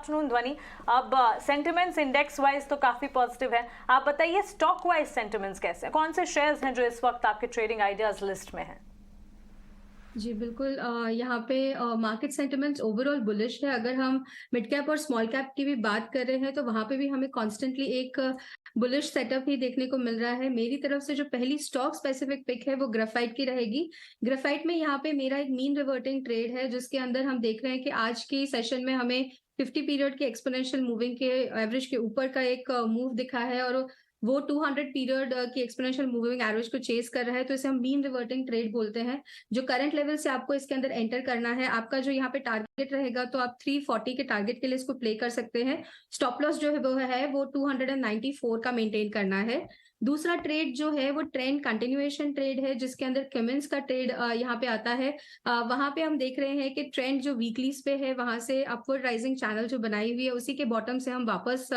Afternoon ध्वनि। अब sentiments index wise तो काफी पॉजिटिव है, आप बताइए स्टॉक वाइज सेंटिमेंट्स कैसे हैं? कौन से शेयर्स हैं जो इस वक्त आपके ट्रेडिंग आइडियाज लिस्ट में हैं? जी बिल्कुल, यहाँ पे मार्केट सेंटिमेंट्स ओवरऑल बुलिश है। अगर हम मिड कैप और स्मॉल कैप की भी बात कर रहे हैं तो वहां पे भी हमें कॉन्स्टेंटली एक बुलिश सेटअप ही देखने को मिल रहा है। मेरी तरफ से जो पहली स्टॉक स्पेसिफिक पिक है वो ग्रेफाइट की रहेगी। ग्रेफाइट में यहाँ पे मेरा एक मीन रिवर्टिंग ट्रेड है, जिसके अंदर हम देख रहे हैं कि आज की सेशन में हमें 50 पीरियड के एक्सपोनेंशियल मूविंग के एवरेज के ऊपर का एक मूव दिखा है और वो 200 पीरियड की एक्सपोनेंशियल मूविंग एवरेज को चेस कर रहा है। तो इसे हम मीन रिवर्टिंग ट्रेड बोलते हैं। जो करंट लेवल से आपको इसके अंदर एंटर करना है, आपका जो यहाँ पे टारगेट रहेगा, तो आप 340 के टारगेट के लिए इसको प्ले कर सकते हैं। स्टॉप लॉस जो है वो 294 का मेंटेन करना है। दूसरा ट्रेड जो है वो ट्रेंड कंटिन्यूएशन ट्रेड है, जिसके अंदर क्यूमेंस का ट्रेड यहाँ पे आता है। वहां पे हम देख रहे हैं कि ट्रेंड जो वीकलीज पे है वहां से अपवर्ड राइजिंग चैनल जो बनाई हुई है उसी के बॉटम से हम वापस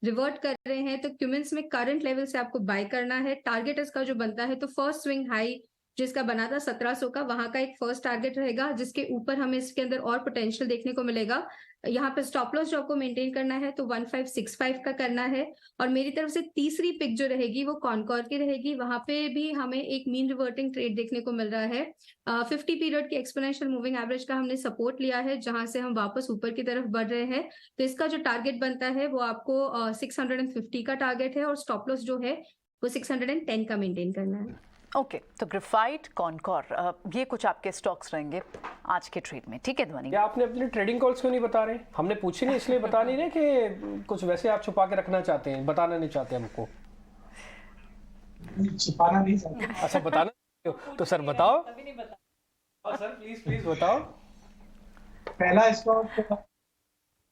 रिवर्ट कर रहे हैं। तो क्यूमेंस में करंट लेवल से आपको बाय करना है। टारगेट इसका जो बनता है, तो फर्स्ट स्विंग हाई जिसका बना था 1700 का, वहां का एक फर्स्ट टारगेट रहेगा, जिसके ऊपर हमें इसके अंदर और पोटेंशियल देखने को मिलेगा। यहाँ पे स्टॉप लॉस जो आपको मेंटेन करना है तो 1565 का करना है। और मेरी तरफ से तीसरी पिक जो रहेगी वो कॉनकॉर की रहेगी। वहां पे भी हमें एक मीन रिवर्टिंग ट्रेड देखने को मिल रहा है। 50 पीरियड के एक्सपोनेंशियल मूविंग एवरेज का हमने सपोर्ट लिया है, जहां से हम वापस ऊपर की तरफ बढ़ रहे हैं। तो इसका जो टारगेट बनता है वो आपको 650 का टारगेट है और स्टॉप लॉस जो है वो 610 का मेंटेन करना है। ओके, तो ग्रेफाइट, कॉनकॉर, ये कुछ आपके स्टॉक्स रहेंगे आज के ट्रेड में, ठीक है ध्वनि? क्या आपने अपने ट्रेडिंग कॉल्स क्यों नहीं बता रहे? हमने पूछे नहीं इसलिए बता नहीं रहे कि कुछ वैसे आप छुपा के रखना चाहते हैं, बताना नहीं चाहते हमको? छुपाना नहीं चाहते। अच्छा, बताना तो सर बताओ। सर प्लीज प्लीज बताओ। पहला स्टॉक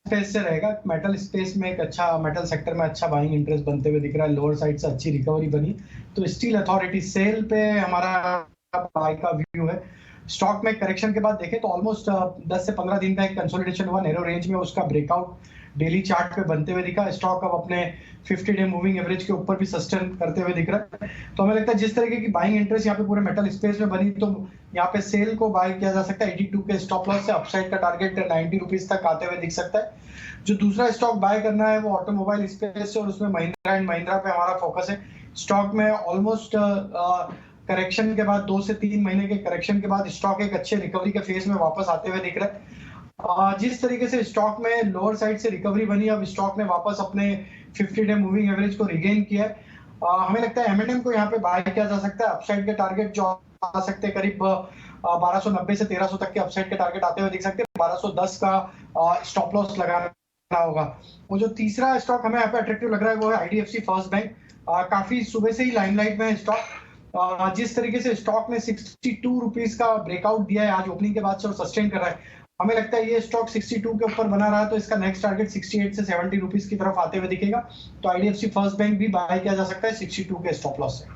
स्पेस से रहेगा। मेटल स्पेस में एक अच्छा, मेटल सेक्टर में अच्छा बाइंग इंटरेस्ट बनते हुए दिख रहा है। लोअर साइड से अच्छी रिकवरी बनी, तो स्टील अथॉरिटी सेल पे हमारा बाय का व्यू है। स्टॉक में करेक्शन के बाद देखें तो ऑलमोस्ट 10 से 15 दिन का एक कंसोलिडेशन हुआ नैरो रेंज में, उसका ब्रेकआउट डेली चार्ट पे बनते हुए दिखा। स्टॉक अब अपने 50 डे मूविंग एवरेज के ऊपर भी सस्टेन करते हुए दिख रहा है। तो हमें लगता है जिस तरीके की बाइंग इंटरेस्ट यहाँ पे पूरे मेटल स्पेस में बनी, तो यहाँ पे सेल को बाय किया जा सकता है 82 के स्टॉप लॉस से। अपसाइड का टारगेट 90 रुपीज तक आते हुए दिख सकता है। जो दूसरा स्टॉक बाय करना है वो ऑटोमोबाइल स्पेस से, और उसमें महिंद्रा एंड महिंद्रा पे हमारा फोकस है। स्टॉक में ऑलमोस्ट करेक्शन के बाद 2 से 3 महीने के करेक्शन के बाद स्टॉक एक अच्छे रिकवरी के फेज में वापस आते हुए दिख रहा है। जिस तरीके से स्टॉक में लोअर साइड से रिकवरी बनी, अब स्टॉक ने वापस अपने 50 डे मूविंग एवरेज को रिगेन किया है। हमें लगता है एमएनएम को यहाँ पे बाय किया जा सकता है। अपसाइड के टारगेट जो आ सकते हैं करीब 1290 से 1300 तक के अपसाइड के टारगेट आते हुए दिख सकते हैं। 1210 का स्टॉप लॉस लगाना होगा। वो जो तीसरा स्टॉक हमें यहाँ पे अट्रैक्टिव लग रहा है वो है आईडीएफसी फर्स्ट बैंक। काफी सुबह से ही लाइमलाइट में है स्टॉक। जिस तरीके से स्टॉक ने 62 रुपीज का ब्रेकआउट दिया है आज ओपनिंग के बाद से और सस्टेन कर रहा है, हमें लगता है ये स्टॉक 62 के ऊपर बना रहा है, तो इसका नेक्स्ट टारगेट 68 से 70 रुपीज की तरफ आते हुए दिखेगा। तो आईडीएफसी फर्स्ट बैंक भी बाय किया जा सकता है 62 के स्टॉप लॉस से।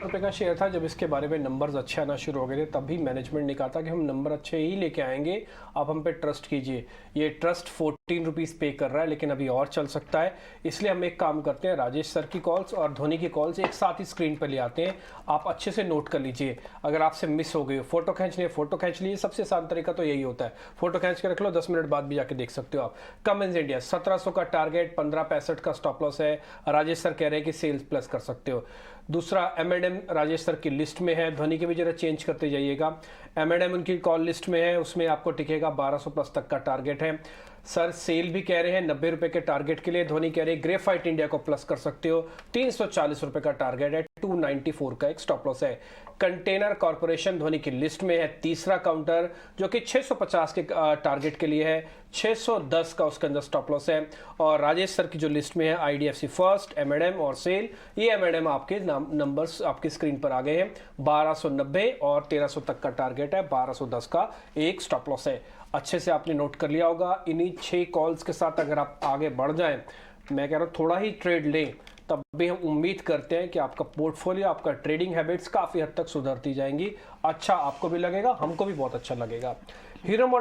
रुपए का शेयर था। जब इसके बारे में नंबर्स अच्छे आना शुरू हो गए थे तब भी मैनेजमेंट ने कहा था कि हम नंबर अच्छे ही लेके आएंगे, आप हम पे ट्रस्ट कीजिए। ये ट्रस्ट 14 रुपीज़ पे कर रहा है, लेकिन अभी और चल सकता है। इसलिए हम एक काम करते हैं, राजेश सर की कॉल्स और धोनी की कॉल्स एक साथ ही स्क्रीन पर ले आते हैं। आप अच्छे से नोट कर लीजिए। अगर आपसे मिस हो गई, फोटो खींचनी है फोटो खींच लीजिए। सबसे आसान तरीका तो यही होता है, फोटो खींच के रख लो, 10 मिनट बाद भी जाके देख सकते हो आप। कमिंस इंडिया 1700 का टारगेट, 1565 का स्टॉप लॉस है। राजेश सर कह रहे हैं कि सेल्स प्लस कर सकते हो। दूसरा एम राजेश सर की लिस्ट में है, ध्वनि के भी जरा चेंज करते जाइएगा। एम उनकी कॉल लिस्ट में है, उसमें आपको टिकेगा 1200 प्लस तक का टारगेट है। सर सेल भी कह रहे हैं 90 रुपए के टारगेट के लिए। ध्वनि कह रहे हैं ग्रेफाइट इंडिया को प्लस कर सकते हो, 340 रुपए का टारगेट है, 294 का एक स्टॉप लॉस है। कंटेनर कॉर्पोरेशन ध्वनि की लिस्ट में है, तीसरा काउंटर जो कि 650 के टारगेट के लिए है, 610 का उसके अंदर स्टॉप लॉस है। और राजेश सर की जो लिस्ट में है आईडीएफसी फर्स्ट, एम और सेल, ये एम आपके नंबर्स आपकी स्क्रीन पर आ गए हैं। 1290 और 1300 तक का टारगेट है, 1210 का एक स्टॉप लॉस है। अच्छे से आपने नोट कर लिया होगा। इन्हीं 6 कॉल्स के साथ अगर आप आगे बढ़ जाएं, मैं कह रहा हूँ थोड़ा ही ट्रेड लें, तब भी हम उम्मीद करते हैं कि आपका पोर्टफोलियो, आपका ट्रेडिंग हैबिट्स काफ़ी हद तक सुधरती जाएंगी। अच्छा आपको भी लगेगा, हमको भी बहुत अच्छा लगेगा। Hero motor